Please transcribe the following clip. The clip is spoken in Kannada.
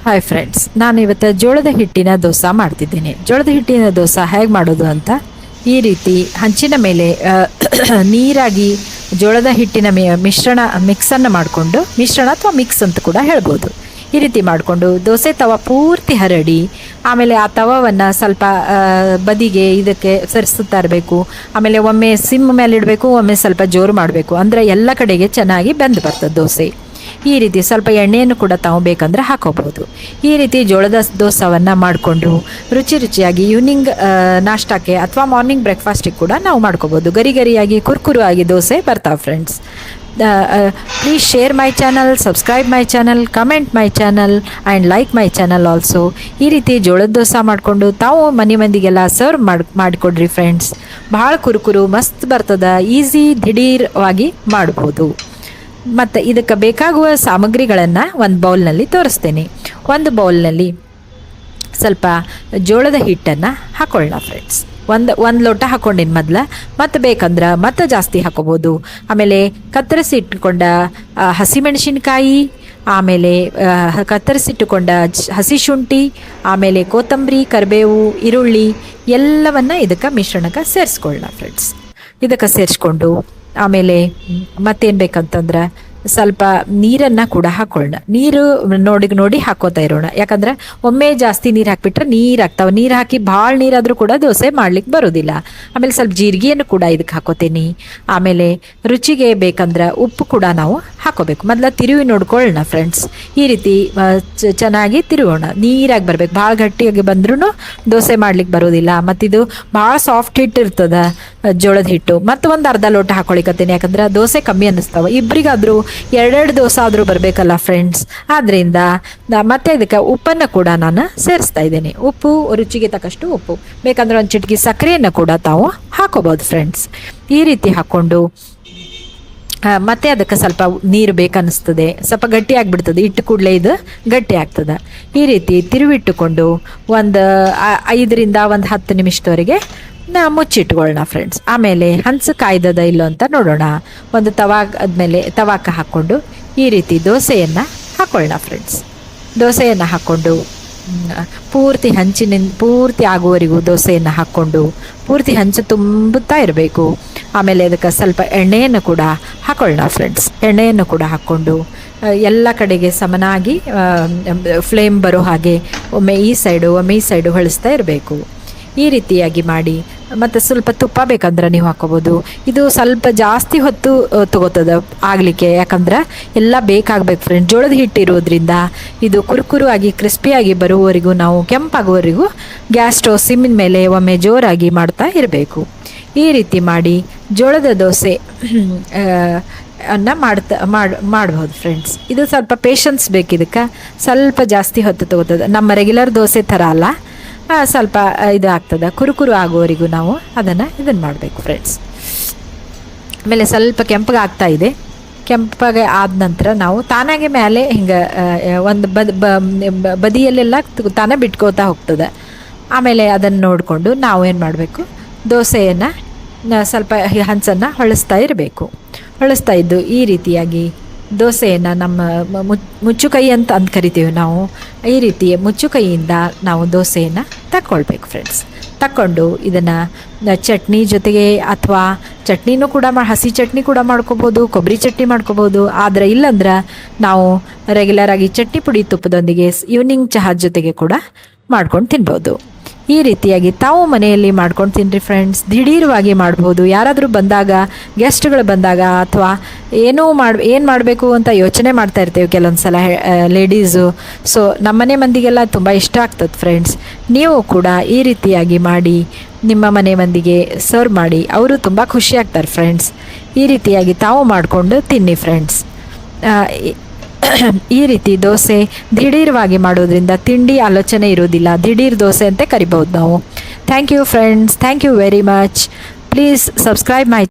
ಹಾಯ್ ಫ್ರೆಂಡ್ಸ್, ನಾನು ಇವತ್ತು ಜೋಳದ ಹಿಟ್ಟಿನ ದೋಸೆ ಮಾಡ್ತಿದ್ದೀನಿ. ಜೋಳದ ಹಿಟ್ಟಿನ ದೋಸೆ ಹೇಗೆ ಮಾಡೋದು ಅಂತ ಈ ರೀತಿ ಹಂಚಿನ ಮೇಲೆ ನೀರಾಗಿ ಜೋಳದ ಹಿಟ್ಟಿನ ಮಿಕ್ಸನ್ನು ಮಾಡಿಕೊಂಡು, ಮಿಶ್ರಣ ಅಥವಾ ಮಿಕ್ಸ್ ಅಂತ ಕೂಡ ಹೇಳ್ಬೋದು. ಈ ರೀತಿ ಮಾಡಿಕೊಂಡು ದೋಸೆ ತವ ಪೂರ್ತಿ ಹರಡಿ, ಆಮೇಲೆ ಆ ತವವನ್ನು ಸ್ವಲ್ಪ ಬದಿಗೆ ಇದಕ್ಕೆ ಸರಿಸುತ್ತಾ ಇರಬೇಕು. ಆಮೇಲೆ ಒಮ್ಮೆ ಸಿಮ್ ಮೇಲೆ ಇಡಬೇಕು, ಒಮ್ಮೆ ಸ್ವಲ್ಪ ಜೋರು ಮಾಡಬೇಕು. ಅಂದರೆ ಎಲ್ಲ ಕಡೆಗೆ ಚೆನ್ನಾಗಿ ಬೆಂದು ಬರ್ತದೆ ದೋಸೆ. ಈ ರೀತಿ ಸ್ವಲ್ಪ ಎಣ್ಣೆಯನ್ನು ಕೂಡ ತಾವು ಬೇಕಂದ್ರೆ ಹಾಕೋಬಹುದು. ಈ ರೀತಿ ಜೋಳದ ದೋಸೆಯನ್ನು ಮಾಡಿಕೊಂಡು ರುಚಿ ರುಚಿಯಾಗಿ ಈವ್ನಿಂಗ್ ನಾಷ್ಟಕ್ಕೆ ಅಥವಾ ಮಾರ್ನಿಂಗ್ ಬ್ರೇಕ್ಫಾಸ್ಟಿಗೆ ಕೂಡ ನಾವು ಮಾಡ್ಕೋಬೋದು. ಗರಿ ಗರಿಯಾಗಿ ಕುರ್ಕುರು ಆಗಿ ದೋಸೆ ಬರ್ತಾವೆ friends. Please share my channel, subscribe my channel, comment my channel and like my channel also. ಈ ರೀತಿ ಜೋಳದ ದೋಸೆ ಮಾಡಿಕೊಂಡು ತಾವು ಮನೆ ಮಂದಿಗೆಲ್ಲ ಸರ್ವ್ ಮಾಡಿಕೊಡ್ರಿ ಫ್ರೆಂಡ್ಸ್. ಭಾಳ ಕುರುಕುರು ಮಸ್ತ್ ಬರ್ತದೆ, ಈಸಿ ದಿಢೀರವಾಗಿ ಮಾಡ್ಬೋದು. ಮತ್ತು ಇದಕ್ಕೆ ಬೇಕಾಗುವ ಸಾಮಗ್ರಿಗಳನ್ನು ಒಂದು ಬೌಲ್ನಲ್ಲಿ ತೋರಿಸ್ತೇನೆ. ಒಂದು ಬೌಲ್ನಲ್ಲಿ ಸ್ವಲ್ಪ ಜೋಳದ ಹಿಟ್ಟನ್ನು ಹಾಕೊಳ್ಳೋಣ ಫ್ರೆಂಡ್ಸ್. ಒಂದು ಲೋಟ ಹಾಕ್ಕೊಂಡಿನಿ ಮೊದಲು, ಮತ್ತು ಬೇಕಂದ್ರೆ ಮತ್ತೆ ಜಾಸ್ತಿ ಹಾಕೋಬೋದು. ಆಮೇಲೆ ಕತ್ತರಿಸಿ ಇಟ್ಟುಕೊಂಡ ಹಸಿಮೆಣಸಿನ್ಕಾಯಿ, ಆಮೇಲೆ ಕತ್ತರಿಸಿಟ್ಟುಕೊಂಡ ಹಸಿ ಶುಂಠಿ, ಆಮೇಲೆ ಕೊತ್ತಂಬರಿ, ಕರಿಬೇವು, ಈರುಳ್ಳಿ ಎಲ್ಲವನ್ನು ಇದಕ್ಕೆ ಮಿಶ್ರಣಕ್ಕೆ ಸೇರಿಸ್ಕೊಳ್ಳೋಣ ಫ್ರೆಂಡ್ಸ್. ಇದಕ್ಕೆ ಸೇರಿಸ್ಕೊಂಡು ಆಮೇಲೆ ಮತ್ತೇನು ಬೇಕಂತಂದ್ರೆ ಸ್ವಲ್ಪ ನೀರನ್ನು ಕೂಡ ಹಾಕೊಳ್ಳೋಣ. ನೀರು ನೋಡಿ ಹಾಕೋತಾ ಇರೋಣ. ಯಾಕಂದ್ರೆ ಒಮ್ಮೆ ಜಾಸ್ತಿ ನೀರು ಹಾಕಿಬಿಟ್ರೆ ನೀರು ಆಗ್ತಾವೆ. ನೀರು ಹಾಕಿ ಭಾಳ ನೀರಾದರೂ ಕೂಡ ದೋಸೆ ಮಾಡ್ಲಿಕ್ಕೆ ಬರೋದಿಲ್ಲ. ಆಮೇಲೆ ಸ್ವಲ್ಪ ಜೀರಿಗೆಯನ್ನು ಕೂಡ ಇದಕ್ಕೆ ಹಾಕೋತೀನಿ. ಆಮೇಲೆ ರುಚಿಗೆ ಬೇಕಂದ್ರೆ ಉಪ್ಪು ಕೂಡ ನಾವು ಹಾಕೋಬೇಕು. ಮೊದಲ ತಿರುವಿ ನೋಡ್ಕೊಳ್ಳೋಣ ಫ್ರೆಂಡ್ಸ್. ಈ ರೀತಿ ಚೆನ್ನಾಗಿ ತಿರುಗೋಣ. ನೀರಾಗಿ ಬರ್ಬೇಕು. ಭಾಳ ಗಟ್ಟಿಯಾಗಿ ಬಂದ್ರೂ ದೋಸೆ ಮಾಡ್ಲಿಕ್ಕೆ ಬರೋದಿಲ್ಲ. ಮತ್ತಿದು ಭಾಳ ಸಾಫ್ಟ್ ಹಿಟ್ಟು ಇರ್ತದೆ ಜೋಳದ ಹಿಟ್ಟು. ಮತ್ತು ಒಂದು ಅರ್ಧ ಲೋಟ ಹಾಕೊಳಿಕತ್ತೀನಿ, ಯಾಕಂದ್ರೆ ದೋಸೆ ಕಮ್ಮಿ ಅನ್ನಿಸ್ತಾವೆ. ಇಬ್ಬರಿಗಾದರೂ ಎರಡೆರಡು ದೋಸೆ ಆದರೂ ಬರಬೇಕಲ್ಲ ಫ್ರೆಂಡ್ಸ್. ಆದ್ದರಿಂದ ಮತ್ತೆ ಇದಕ್ಕೆ ಉಪ್ಪನ್ನು ಕೂಡ ನಾನು ಸೇರಿಸ್ತಾ ಇದ್ದೇನೆ. ಉಪ್ಪು ರುಚಿಗೆ ತಕ್ಕಷ್ಟು ಉಪ್ಪು, ಬೇಕಂದ್ರೆ ಒಂದು ಚಿಟಕಿ ಸಕ್ಕರೆಯನ್ನು ಕೂಡ ತಾವು ಹಾಕೋಬೋದು ಫ್ರೆಂಡ್ಸ್. ಈ ರೀತಿ ಹಾಕ್ಕೊಂಡು ಮತ್ತೆ ಅದಕ್ಕೆ ಸ್ವಲ್ಪ ನೀರು ಬೇಕನ್ನಿಸ್ತದೆ. ಸ್ವಲ್ಪ ಗಟ್ಟಿ ಆಗಿಬಿಡ್ತದೆ, ಇಟ್ಟು ಕೂಡಲೇ ಇದು ಗಟ್ಟಿ ಆಗ್ತದೆ. ಈ ರೀತಿ ತಿರುವಿಟ್ಟುಕೊಂಡು ಒಂದು 5ರಿಂದ 10 ನಿಮಿಷದವರೆಗೆ ಮುಚ್ಚಿಟ್ಕೊಳ್ಳೋಣ ಫ್ರೆಂಡ್ಸ್. ಆಮೇಲೆ ಹಂಚು ಕಾಯ್ದದ ಇಲ್ಲೋ ಅಂತ ನೋಡೋಣ. ಒಂದು ತವಾಕ ಹಾಕ್ಕೊಂಡು ಈ ರೀತಿ ದೋಸೆಯನ್ನು ಹಾಕೊಳ್ಳೋಣ ಫ್ರೆಂಡ್ಸ್. ದೋಸೆಯನ್ನು ಹಾಕ್ಕೊಂಡು ಪೂರ್ತಿ ಆಗುವವರೆಗೂ ದೋಸೆಯನ್ನು ಹಾಕ್ಕೊಂಡು ಪೂರ್ತಿ ಹಂಚು ತುಂಬುತ್ತಾ ಇರಬೇಕು. ಆಮೇಲೆ ಅದಕ್ಕೆ ಸ್ವಲ್ಪ ಎಣ್ಣೆಯನ್ನು ಕೂಡ ಹಾಕೊಳ್ಳೋಣ ಫ್ರೆಂಡ್ಸ್. ಎಣ್ಣೆಯನ್ನು ಕೂಡ ಹಾಕ್ಕೊಂಡು ಎಲ್ಲ ಕಡೆಗೆ ಸಮನಾಗಿ ಫ್ಲೇಮ್ ಬರೋ ಹಾಗೆ ಒಮ್ಮೆ ಈ ಸೈಡು ಹೊಳಿಸ್ತಾ ಇರಬೇಕು. ಈ ರೀತಿಯಾಗಿ ಮಾಡಿ. ಮತ್ತು ಸ್ವಲ್ಪ ತುಪ್ಪ ಬೇಕಂದ್ರೆ ನೀವು ಹಾಕೋಬೋದು. ಇದು ಸ್ವಲ್ಪ ಜಾಸ್ತಿ ಹೊತ್ತು ತಗೋತದೆ ಆಗಲಿಕ್ಕೆ, ಯಾಕಂದ್ರೆ ಎಲ್ಲ ಬೇಕಾಗಬೇಕು ಫ್ರೆಂಡ್. ಜೋಳದ ಹಿಟ್ಟು ಇರೋದ್ರಿಂದ ಇದು ಕುರುಕುರು ಆಗಿ ಕ್ರಿಸ್ಪಿಯಾಗಿ ಬರುವವರೆಗೂ ನಾವು ಕೆಂಪಾಗುವವರೆಗೂ ಗ್ಯಾಸ್ ಸ್ಟವ್ ಸಿಮ್ಮಿನ ಮೇಲೆ ಒಮ್ಮೆ ಜೋರಾಗಿ ಮಾಡ್ತಾ ಇರಬೇಕು. ಈ ರೀತಿ ಮಾಡಿ ಜೋಳದ ದೋಸೆ ಮಾಡ್ಬೋದು ಫ್ರೆಂಡ್ಸ್. ಇದು ಸ್ವಲ್ಪ ಪೇಷನ್ಸ್ ಬೇಕು. ಇದಕ್ಕೆ ಸ್ವಲ್ಪ ಜಾಸ್ತಿ ಹೊತ್ತು ತಗೋತದೆ. ನಮ್ಮ ರೆಗ್ಯುಲರ್ ದೋಸೆ ಥರ ಅಲ್ಲ, ಸ್ವಲ್ಪ ಇದು ಆಗ್ತದೆ. ಕುರುಕುರು ಆಗೋವರೆಗೂ ನಾವು ಇದನ್ನು ಮಾಡಬೇಕು ಫ್ರೆಂಡ್ಸ್. ಆಮೇಲೆ ಸ್ವಲ್ಪ ಕೆಂಪಗೆ ಆಗ್ತಾ ಇದೆ. ಕೆಂಪಗೆ ಆದ ನಂತರ ನಾವು ತಾನಾಗೆ ಮೇಲೆ ಹಿಂಗೆ ಒಂದು ಬದಿಯಲ್ಲೆಲ್ಲ ತಾನೇ ಬಿಟ್ಕೋತಾ ಹೋಗ್ತದೆ. ಆಮೇಲೆ ಅದನ್ನು ನೋಡಿಕೊಂಡು ನಾವು ಏನು ಮಾಡಬೇಕು, ದೋಸೆಯನ್ನು ಸ್ವಲ್ಪ ಹಂಚನ್ನು ಹೊಳಿಸ್ತಾ ಇದ್ದು ಈ ರೀತಿಯಾಗಿ ದೋಸೆಯನ್ನು ನಮ್ಮ ಮುಚ್ಚುಕೈ ಅಂತ ಕರಿತೀವಿ ನಾವು. ಈ ರೀತಿ ಮುಚ್ಚುಕೈಯಿಂದ ನಾವು ದೋಸೆಯನ್ನು ತಕ್ಕೊಳ್ಬೇಕು ಫ್ರೆಂಡ್ಸ್. ತಕ್ಕೊಂಡು ಇದನ್ನು ಚಟ್ನಿ ಜೊತೆಗೆ, ಅಥವಾ ಚಟ್ನಿನೂ ಕೂಡ ಹಸಿ ಚಟ್ನಿ ಕೂಡ ಮಾಡ್ಕೋಬೋದು, ಕೊಬ್ಬರಿ ಚಟ್ನಿ ಮಾಡ್ಕೋಬೋದು. ಆದರೆ ಇಲ್ಲಂದ್ರೆ ನಾವು ರೆಗ್ಯುಲರಾಗಿ ಚಟ್ನಿ ಪುಡಿ ತುಪ್ಪದೊಂದಿಗೆ ಈವ್ನಿಂಗ್ ಚಹಾದ ಜೊತೆಗೆ ಕೂಡ ಮಾಡ್ಕೊಂಡು ತಿನ್ಬೋದು. ಈ ರೀತಿಯಾಗಿ ತಾವು ಮನೆಯಲ್ಲಿ ಮಾಡ್ಕೊಂಡು ತಿನ್ನಿರಿ ಫ್ರೆಂಡ್ಸ್. ದಿಢೀರವಾಗಿ ಮಾಡ್ಬೋದು. ಯಾರಾದರೂ ಬಂದಾಗ, ಗೆಸ್ಟ್ಗಳು ಬಂದಾಗ, ಅಥವಾ ಏನು ಮಾಡಬೇಕು ಅಂತ ಯೋಚನೆ ಮಾಡ್ತಾ ಇರ್ತೇವೆ ಕೆಲವೊಂದು ಸಲ ಲೇಡೀಸು. ಸೊ ನಮ್ಮನೆ ಮಂದಿಗೆಲ್ಲ ತುಂಬ ಇಷ್ಟ ಆಗ್ತದೆ ಫ್ರೆಂಡ್ಸ್. ನೀವು ಕೂಡ ಈ ರೀತಿಯಾಗಿ ಮಾಡಿ ನಿಮ್ಮ ಮನೆ ಮಂದಿಗೆ ಸರ್ವ್ ಮಾಡಿ, ಅವರು ತುಂಬ ಖುಷಿ ಆಗ್ತಾರೆ ಫ್ರೆಂಡ್ಸ್. ಈ ರೀತಿಯಾಗಿ ತಾವು ಮಾಡಿಕೊಂಡು ತಿನ್ನಿ ಫ್ರೆಂಡ್ಸ್. ಈ ರೀತಿ ದೋಸೆ ದಿಢೀರವಾಗಿ ಮಾಡೋದ್ರಿಂದ ತಿಂಡಿ ಆಲೋಚನೆ ಇರೋದಿಲ್ಲ. ದಿಢೀರ್ ದೋಸೆ ಅಂತ ಕರಿಬಹುದು ನಾವು. Thank you friends. Thank you very much. Please subscribe my